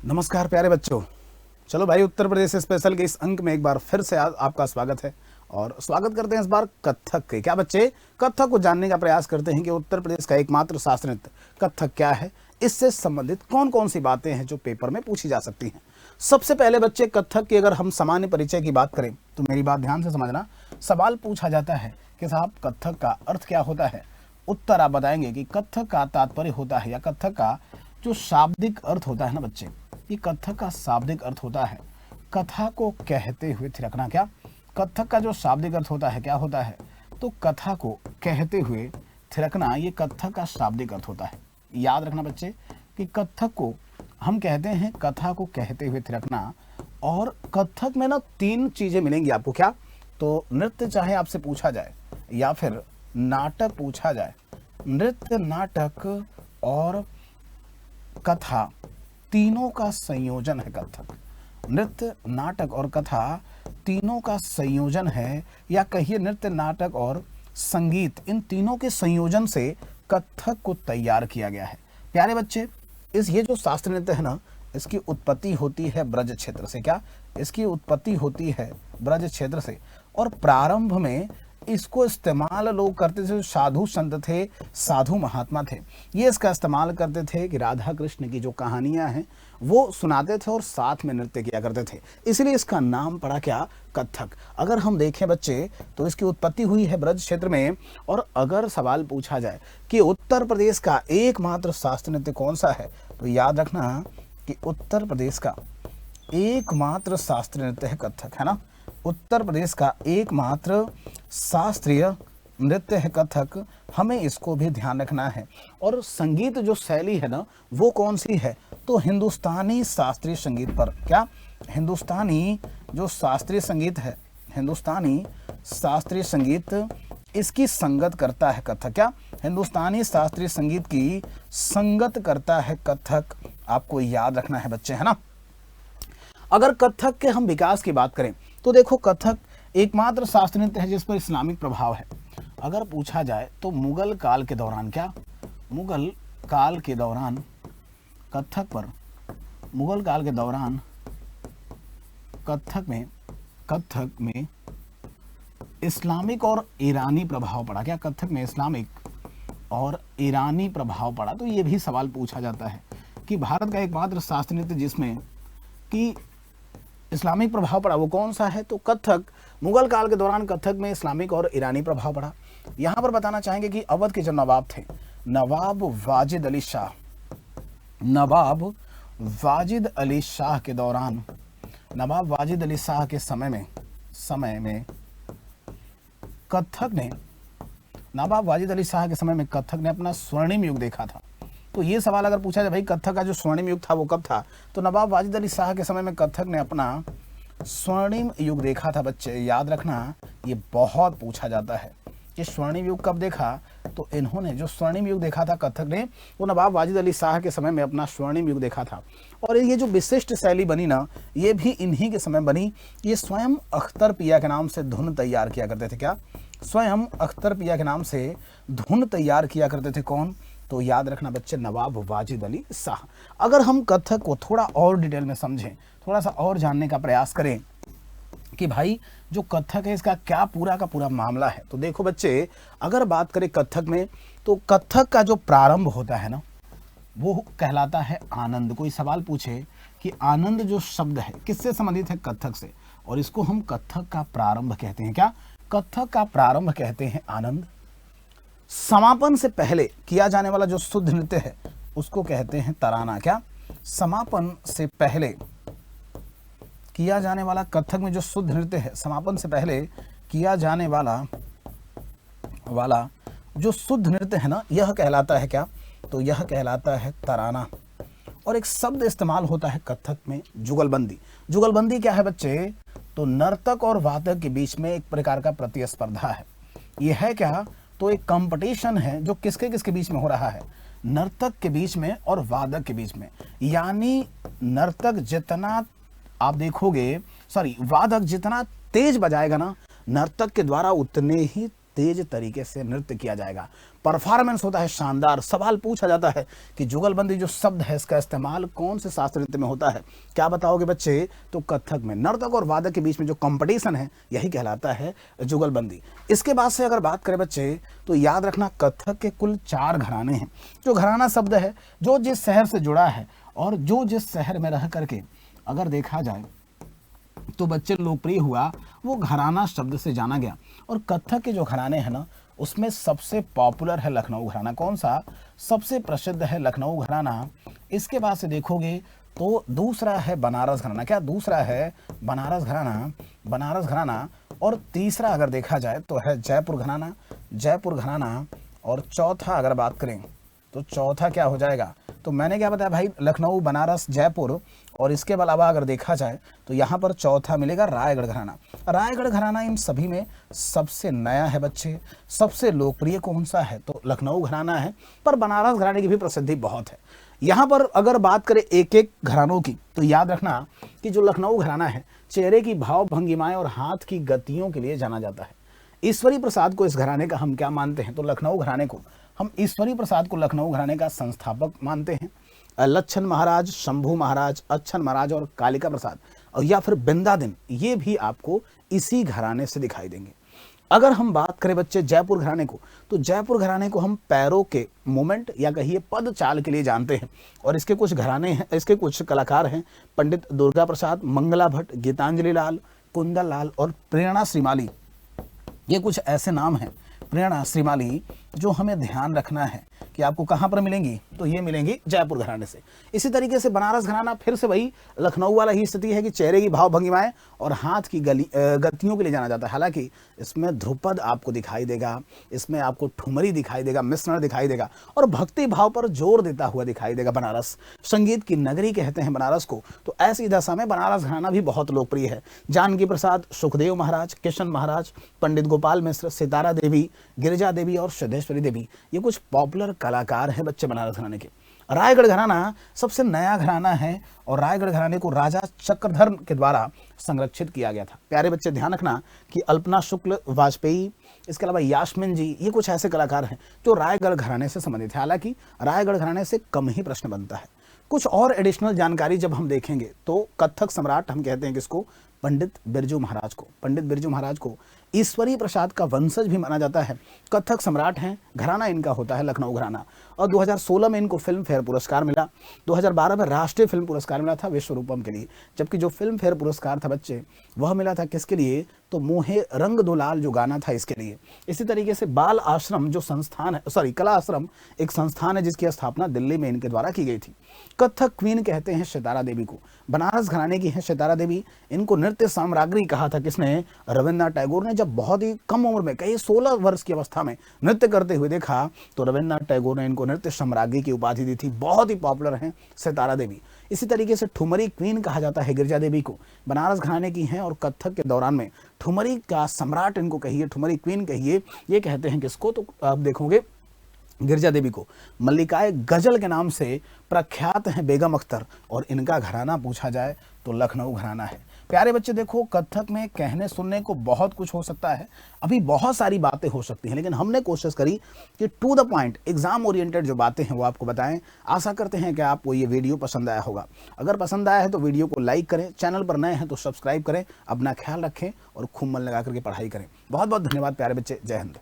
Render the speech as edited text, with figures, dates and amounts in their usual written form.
नमस्कार प्यारे बच्चों। चलो भाई, उत्तर प्रदेश स्पेशल के इस अंक में एक बार फिर से आपका स्वागत है। और स्वागत करते हैं इस बार कथक के। क्या बच्चे, कथक को जानने का प्रयास करते हैं कि उत्तर प्रदेश का एकमात्र शास्त्रीय नृत्य कथक क्या है, इससे संबंधित कौन कौन सी बातें हैं जो पेपर में पूछी जा सकती हैं। सबसे पहले बच्चे, कथक की अगर हम सामान्य परिचय की बात करें तो मेरी बात ध्यान से समझना। सवाल पूछा जाता है कि साहब कथक का अर्थ क्या होता है। उत्तर आप बताएंगे कि कथक का तात्पर्य होता है, या कथक का जो शाब्दिक अर्थ होता है ना बच्चे, ये कथक का शाब्दिक अर्थ होता है कथा को कहते हुए थिरकना। क्या कथक का जो शाब्दिक अर्थ होता है क्या होता है, तो कथा को कहते हुए थिरकना, ये कथक का शाब्दिक अर्थ होता है। याद रखना बच्चे कि कथक को हम कहते हैं कथा को कहते हुए थिरकना। और कथक में ना तीन चीजें मिलेंगी आपको। क्या, तो नृत्य चाहे आपसे पूछा जाए या फिर नाटक पूछा जाए, नृत्य नाटक और कथा तीनों का संयोजन है कथक। नृत्य नाटक और कथा तीनों का संयोजन है, या कहिए नृत्य नाटक और संगीत, इन तीनों के संयोजन से कथक को तैयार किया गया है। प्यारे बच्चे, ये जो शास्त्रीय नृत्य है ना, इसकी उत्पत्ति होती है ब्रज क्षेत्र से। क्या, इसकी उत्पत्ति होती है ब्रज क्षेत्र से। और प्रारंभ में इसको इस्तेमाल लोग करते थे, साधु संत थे, साधु महात्मा थे, ये इसका इस्तेमाल करते थे कि राधा कृष्ण की जो कहानियां हैं वो सुनाते थे और साथ में नृत्य किया करते थे। इसलिए इसका नाम पड़ा क्या, कथक। अगर हम देखें बच्चे तो इसकी उत्पत्ति हुई है ब्रज क्षेत्र में। और अगर सवाल पूछा जाए कि उत्तर प्रदेश का एकमात्र शास्त्रीय नृत्य कौन सा है, तो याद रखना कि उत्तर प्रदेश का एकमात्र शास्त्रीय नृत्य है कथक, है ना। उत्तर प्रदेश का एकमात्र शास्त्रीय नृत्य है कथक, हमें इसको भी ध्यान रखना है। और संगीत जो शैली है ना, वो कौन सी है, तो हिंदुस्तानी शास्त्रीय संगीत पर। क्या, हिंदुस्तानी जो शास्त्रीय संगीत है, हिंदुस्तानी शास्त्रीय संगीत, इसकी संगत करता है कथक। क्या, हिंदुस्तानी शास्त्रीय संगीत की संगत करता है कथक, आपको याद रखना है बच्चे, है ना। अगर कथक के हम विकास की बात करें तो देखो, कथक एकमात्र शास्त्रीय नृत्य है जिस पर इस्लामिक प्रभाव है। अगर पूछा जाए तो मुगल काल के दौरान, क्या, मुगल काल के दौरान कथक पर, मुगल काल के दौरान कथक में इस्लामिक और ईरानी प्रभाव पड़ा। क्या, कथक में इस्लामिक और ईरानी प्रभाव पड़ा। तो ये भी सवाल पूछा जाता है कि भारत का एकमात्र शास्त्रीय नृत्य जिसमें कि इस्लामिक प्रभाव पड़ा वो कौन सा है, तो कथक। मुगल काल के दौरान कथक में इस्लामिक और ईरानी प्रभाव पड़ा। यहाँ पर बताना चाहेंगे कि अवध के जो नवाब थे, नवाब वाजिद अली शाह, नवाब वाजिद अली शाह के दौरान, नवाब वाजिद अली शाह के समय में कथक ने, नवाब वाजिद अली शाह के समय में कथक ने अपना स्वर्णिम युग देखा था। तो ये सवाल अगर पूछा जाए भाई कथक का जो स्वर्णिम युग था वो कब था, तो नवाब वाजिद अली शाह के समय में कथक ने अपना स्वर्णिम युग देखा था। बच्चे याद रखना, ये बहुत पूछा जाता है कि स्वर्णिम युग कब देखा, तो इन्होंने जो स्वर्णिम युग देखा था कथक ने, वो नवाब वाजिद अली शाह के समय में अपना स्वर्णिम युग देखा था। और ये जो विशिष्ट शैली बनी ना, ये भी इन्हीं के समय बनी। ये स्वयं अख्तर पिया के नाम से धुन तैयार किया करते थे। क्या, स्वयं अख्तर पिया के नाम से धुन तैयार किया करते थे। कौन, तो याद रखना बच्चे, नवाब वाजिद अली शाह। अगर हम कथक को थोड़ा और डिटेल में समझें, थोड़ा सा और जानने का प्रयास करें कि भाई जो कथक है इसका क्या पूरा का पूरा मामला है, तो देखो बच्चे, अगर बात करें कथक में, तो कथक का जो प्रारंभ होता है ना, वो कहलाता है आनंद। कोई सवाल पूछे कि आनंद जो शब्द है किससे संबंधित है, कथक से, और इसको हम कथक का प्रारंभ कहते हैं। क्या, कथक का प्रारंभ कहते हैं आनंद। समापन से पहले किया जाने वाला जो शुद्ध नृत्य है उसको कहते हैं तराना। क्या, समापन से पहले किया जाने वाला कथक में जो शुद्ध नृत्य है, समापन से पहले किया जाने वाला जो शुद्ध नृत्य है ना, यह कहलाता है क्या, तो यह कहलाता है तराना। और एक शब्द इस्तेमाल होता है कथक में, जुगलबंदी। जुगलबंदी क्या है बच्चे, तो नर्तक और वादक के बीच में एक प्रकार का प्रतिस्पर्धा है। यह है क्या, तो एक कंपटीशन है जो किसके किसके बीच में हो रहा है, नर्तक के बीच में और वादक के बीच में। यानी नर्तक जितना आप देखोगे, वादक जितना तेज बजाएगा ना, नर्तक के द्वारा उतने ही तेज तरीके से नृत्य किया जाएगा। परफॉर्मेंस होता है शानदार। सवाल पूछा जाता है कि जुगलबंदी जो शब्द है इसका इस्तेमाल कौन से शास्त्रीय नृत्य में होता है? क्या बताओगे बच्चे? तो कथक में। नर्तक और वादक के बीच में जो कंपटीशन है यही कहलाता है जुगलबंदी। इसके बाद से अगर बात करें बच्चे तो याद रखना कथक के कुल 4 घराने हैं। जो घराना शब्द है जो जिस शहर से जुड़ा है और जो जिस शहर में रह करके अगर देखा जाए तो बच्चे लोकप्रिय हुआ वो घराना शब्द से जाना गया। और कथक के जो घराने हैं ना उसमें सबसे पॉपुलर है लखनऊ घराना। कौन सा? सबसे प्रसिद्ध है लखनऊ घराना। इसके बाद से देखोगे तो दूसरा है बनारस घराना। क्या दूसरा है? बनारस घराना। बनारस घराना। और तीसरा अगर देखा जाए तो है जयपुर घराना। जयपुर घराना। और चौथा अगर बात करें तो चौथा क्या हो जाएगा? तो मैंने क्या बताया भाई? लखनऊ, बनारस, जयपुर। और इसके अलावा अगर देखा जाए तो यहाँ पर चौथा मिलेगा रायगढ़ घराना। रायगढ़ घराना इन सभी में सबसे नया है बच्चे। सबसे लोकप्रिय कौन सा है? तो लखनऊ घराना है। पर बनारस घराने की भी प्रसिद्धि बहुत है। यहाँ पर अगर बात करें एक एक घरानों की तो याद रखना कि जो लखनऊ घराना है चेहरे की भाव भंगिमाएं और हाथ की गतियों के लिए जाना जाता है। ईश्वरी प्रसाद को इस घराने का हम क्या मानते हैं? तो लखनऊ घराने को हम ईश्वरी प्रसाद को लखनऊ घराने का संस्थापक मानते हैं। लच्छन महाराज, शंभू महाराज, अच्छन महाराज और कालिका प्रसाद और या फिर बिंदादिन, ये भी आपको इसी घराने से दिखाई देंगे। अगर हम बात करें बच्चे जयपुर घराने को तो जयपुर घराने को हम पैरों के मूवमेंट या कहिए पद चाल के लिए जानते हैं। और इसके कुछ घराने हैं, इसके कुछ कलाकार हैं पंडित दुर्गा प्रसाद, मंगला भट्ट, गीतांजलि लाल, कुंदन लाल और प्रेरणा श्रीमाली। ये कुछ ऐसे नाम हैं प्रेरणा श्रीमाली जो हमें ध्यान रखना है कि आपको कहाँ पर मिलेंगी? तो ये मिलेंगी जयपुर घराने से। इसी तरीके से बनारस घराना फिर से वही लखनऊ वाला ही स्थिति है कि चेहरे की भाव भंगिमाएं और हाथ की गतियों के लिए जाना जाता है। हालांकि इसमें ध्रुपद आपको दिखाई देगा, इसमें आपको ठुमरी दिखाई देगा, मिश्रण दिखाई देगा और भक्ति भाव पर जोर देता हुआ दिखाई देगा। बनारस संगीत की नगरी कहते हैं बनारस को। तो ऐसी दशा में बनारस घराना भी बहुत लोकप्रिय है। जानकी प्रसाद, सुखदेव महाराज, किशन महाराज, पंडित गोपाल मिश्र, सितारा देवी, गिरिजा देवी और सिद्धेश्वरी देवी, ये कुछ पॉपुलर कलाकार हैं बच्चे बनारस घराने के। रायगढ़ घराना सबसे नया घराना है और रायगढ़ घराने को राजा चक्रधर के द्वारा संरक्षित किया गया था। प्यारे बच्चे ध्यान रखना कि अल्पना शुक्ल, वाजपेयी, इसके अलावा यास्मिन जी, ये कुछ ऐसे कलाकार हैं जो रायगढ़ घराने से संबंधित है। हालांकि रायगढ़ घराने से कम ही प्रश्न बनता है। कुछ और एडिशनल जानकारी जब हम देखेंगे तो कथक सम्राट हम कहते हैं किसको? पंडित बिरजू महाराज को। पंडित बिरजू महाराज को ईश्वरी प्रसाद का वंशज भी माना जाता है। कथक सम्राट हैं। घराना इनका होता है लखनऊ घराना। और 2016 में इनको फिल्म फेयर पुरस्कार मिला। 2012 में राष्ट्रीय फिल्म पुरस्कार मिला था विश्वरूपम के लिए। जबकि जो फिल्म फेयर पुरस्कार था बच्चे वह मिला था किसके लिए? तो मोहे रंग दो लाल जो गाना था इसके लिए। इसी तरीके से बाल आश्रम जो संस्थान है, कला आश्रम एक संस्थान है जिसकी स्थापना दिल्ली में इनके द्वारा की गई थी। कथक क्वीन कहते हैं सितारा देवी को। बनारस घराने की है सितारा देवी। इनको नृत्य साम्राज्ञी कहा था किसने? रविन्द्रनाथ टैगोर ने। जब बहुत ही कम उम्र में कई 16 वर्ष की अवस्था में नृत्य करते हुए देखा तो रविन्द्रनाथ टैगोर ने इनको नृत्य साम्राज्ञी की उपाधि दी थी। बहुत ही पॉपुलर हैं सितारा देवी। इसी तरीके से ठुमरी क्वीन कहा जाता है गिरिजा देवी को। बनारस घराने की हैं और कथक के दौरान में ठुमरी का सम्राट इनको कहिए, ठुमरी क्वीन कहिए, ये कहते हैं किसको? तो आप देखोगे गिरिजा देवी को। मल्लिकाए गजल के नाम से प्रख्यात हैं बेगम अख्तर और इनका घराना पूछा जाए तो लखनऊ घराना है। प्यारे बच्चे देखो कथक में कहने सुनने को बहुत कुछ हो सकता है, अभी बहुत सारी बातें हो सकती हैं, लेकिन हमने कोशिश करी कि to the point exam oriented जो बातें हैं वो आपको बताएं। आशा करते हैं कि आपको ये वीडियो पसंद आया होगा। अगर पसंद आया है तो वीडियो को लाइक करें, चैनल पर नए हैं तो सब्सक्राइब करें, अपना ख्याल रखें और खूब मन लगा करके पढ़ाई करें। बहुत बहुत धन्यवाद प्यारे बच्चे। जय हिंद।